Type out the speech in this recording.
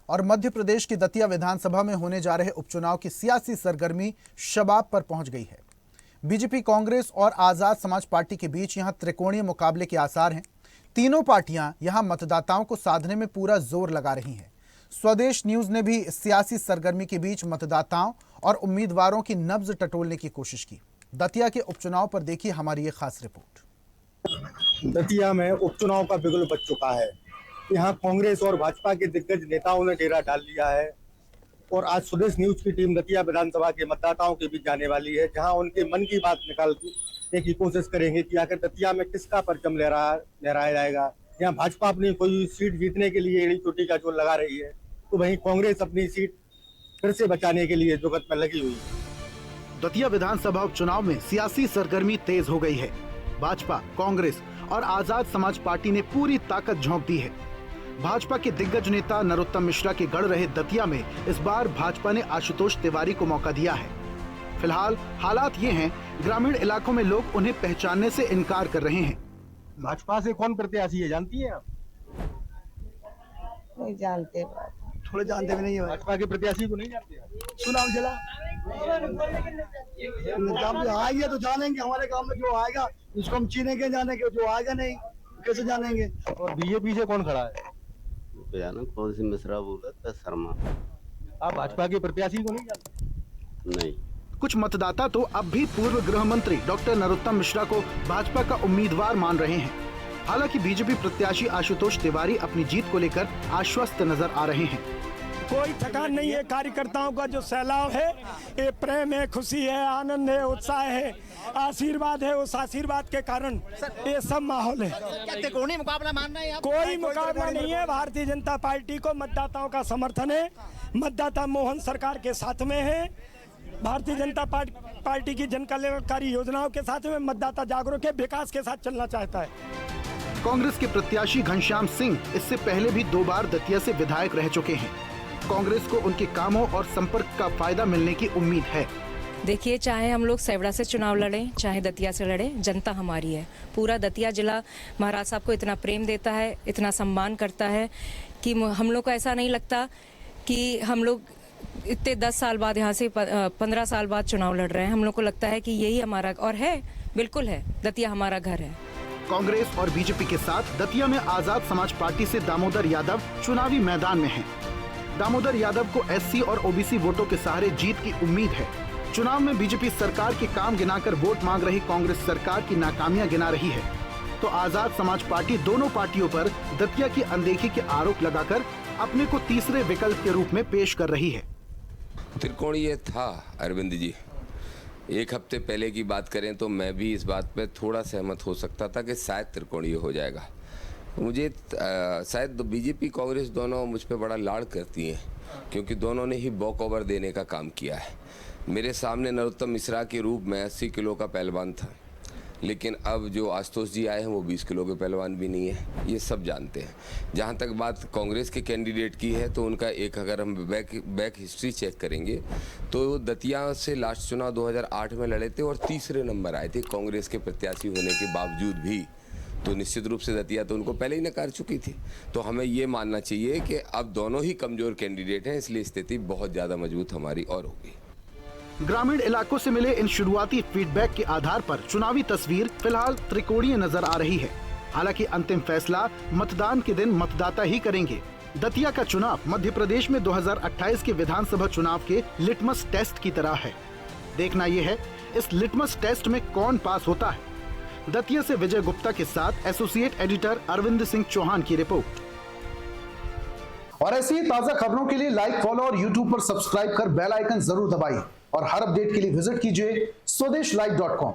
और मध्य प्रदेश की दतिया विधानसभा में होने जा रहे उपचुनाव की सियासी सरगर्मी शबाब पर पहुंच गई है। बीजेपी, कांग्रेस और आजाद समाज पार्टी के बीच यहां त्रिकोणीय मुकाबले के आसार हैं। तीनों पार्टियां यहां मतदाताओं को साधने में पूरा जोर लगा रही हैं। स्वदेश न्यूज ने भी सियासी सरगर्मी के बीच मतदाताओं और उम्मीदवारों की नब्ज टटोलने की कोशिश की। दतिया के उपचुनाव पर देखिए हमारी ये खास रिपोर्ट। दतिया में उपचुनाव का बिगुल बज चुका है। यहाँ कांग्रेस और भाजपा के दिग्गज नेताओं ने डेरा डाल लिया है और आज स्वदेश न्यूज की टीम दतिया विधानसभा के मतदाताओं के बीच जाने वाली है, जहां उनके मन की बात निकालने की कोशिश करेंगे कि आखिर दतिया में किसका परचम लहराया जाएगा। यहाँ भाजपा अपनी कोई सीट जीतने के लिए एड़ी चोटी का जोर लगा रही है, तो वहीं कांग्रेस अपनी सीट फिर से बचाने के लिए जुगत में लगी हुई है। दतिया विधानसभा उपचुनाव में सियासी सरगर्मी तेज हो गई है। भाजपा, कांग्रेस और आजाद समाज पार्टी ने पूरी ताकत झोंक दी है। भाजपा के दिग्गज नेता नरोत्तम मिश्रा के गढ़ रहे दतिया में इस बार भाजपा ने आशुतोष तिवारी को मौका दिया है। फिलहाल हालात ये हैं, ग्रामीण इलाकों में लोग उन्हें पहचानने से इनकार कर रहे हैं। भाजपा से कौन प्रत्याशी है जानती हैं आप? नहीं जानते, थोड़े जानते भी नहीं है। भाजपा के प्रत्याशी को नहीं जानते? चुनाव चला आएंगे तो जानेंगे। हमारे गांव में जो आएगा उसको हम चीनेंगे, जानेंगे। जो आएगा नहीं कैसे जानेंगे। और बीजेपी से कौन खड़ा है? कौन सी मिश्रा बोला था? शर्मा। आप भाजपा के प्रत्याशी को नहीं जानते? नहीं। कुछ मतदाता तो अब भी पूर्व गृह मंत्री डॉक्टर नरोत्तम मिश्रा को भाजपा का उम्मीदवार मान रहे हैं। हालांकि बीजेपी प्रत्याशी आशुतोष तिवारी अपनी जीत को लेकर आश्वस्त नजर आ रहे हैं। कोई थकान नहीं है। कार्यकर्ताओं का जो सैलाब है, ये प्रेम है, खुशी है, आनंद है, उत्साह है, आशीर्वाद है। उस आशीर्वाद के कारण ये सब माहौल है। त्रिकोणीय मुकाबला मानना है? कोई मुकाबला नहीं है। भारतीय जनता पार्टी को मतदाताओं का समर्थन है। मतदाता मोहन सरकार के साथ में है। भारतीय जनता पार्टी की जन कल्याणकारी योजनाओं के साथ में मतदाता जागरूक है, विकास के साथ चलना चाहता है। कांग्रेस के प्रत्याशी घनश्याम सिंह इससे पहले भी 2 बार दतिया से विधायक रह चुके हैं। कांग्रेस को उनके कामों और संपर्क का फायदा मिलने की उम्मीद है। देखिए, चाहे हम लोग सेवड़ा से चुनाव लड़ें, चाहे दतिया से लड़ें, जनता हमारी है। पूरा दतिया जिला महाराज साहब को इतना प्रेम देता है, इतना सम्मान करता है कि हम लोग को ऐसा नहीं लगता कि हम लोग इतने 10 साल बाद, यहाँ से 15 साल बाद चुनाव लड़ रहे हैं। हम लोग को लगता है कि यही हमारा, और है, बिल्कुल है, दतिया हमारा घर है। कांग्रेस और बीजेपी के साथ दतिया में आजाद समाज पार्टी से दामोदर यादव चुनावी मैदान में हैं। दामोदर यादव को एससी और ओबीसी वोटों के सहारे जीत की उम्मीद है। चुनाव में बीजेपी सरकार के काम गिनाकर वोट मांग रही कांग्रेस सरकार की नाकामियां गिना रही है, तो आजाद समाज पार्टी दोनों पार्टियों पर दतिया की अनदेखी के आरोप लगाकर अपने को तीसरे विकल्प के रूप में पेश कर रही है। त्रिकोणीय था अरविंद जी। 1 हफ्ते पहले की बात करें तो मैं भी इस बात पे थोड़ा सहमत हो सकता था कि शायद त्रिकोणीय हो जाएगा। मुझे शायद बीजेपी कांग्रेस दोनों मुझ पे बड़ा लाड़ करती हैं, क्योंकि दोनों ने ही वॉक ओवर देने का काम किया है। मेरे सामने नरोत्तम मिश्रा के रूप में 80 किलो का पहलवान था, लेकिन अब जो आशुतोष जी आए हैं वो 20 किलो के पहलवान भी नहीं है, ये सब जानते हैं। जहाँ तक बात कांग्रेस के कैंडिडेट की है, तो उनका एक, अगर हम बैक हिस्ट्री चेक करेंगे तो दतिया से लास्ट चुनाव 2008 में लड़े थे और तीसरे नंबर आए थे कांग्रेस के प्रत्याशी होने के बावजूद भी। तो निश्चित रूप से दतिया तो उनको पहले ही नकार चुकी थी। तो हमें ये मानना चाहिए कि अब दोनों ही कमजोर कैंडिडेट हैं, इसलिए स्थिति बहुत ज्यादा मजबूत हमारी और होगी। ग्रामीण इलाकों से मिले इन शुरुआती फीडबैक के आधार पर चुनावी तस्वीर फिलहाल त्रिकोणीय नजर आ रही है। हालांकि अंतिम फैसला मतदान के दिन मतदाता ही करेंगे। दतिया का चुनाव मध्य प्रदेश में 2028 के विधानसभा चुनाव के लिटमस टेस्ट की तरह है। देखना यह है इस लिटमस टेस्ट में कौन पास होता है। दतिया से विजय गुप्ता के साथ एसोसिएट एडिटर अरविंद सिंह चौहान की रिपोर्ट। और ऐसी ही ताजा खबरों के लिए लाइक, फॉलो और यूट्यूब पर सब्सक्राइब कर बेल आइकन जरूर दबाइए और हर अपडेट के लिए विजिट कीजिए स्वदेशलाइव.com।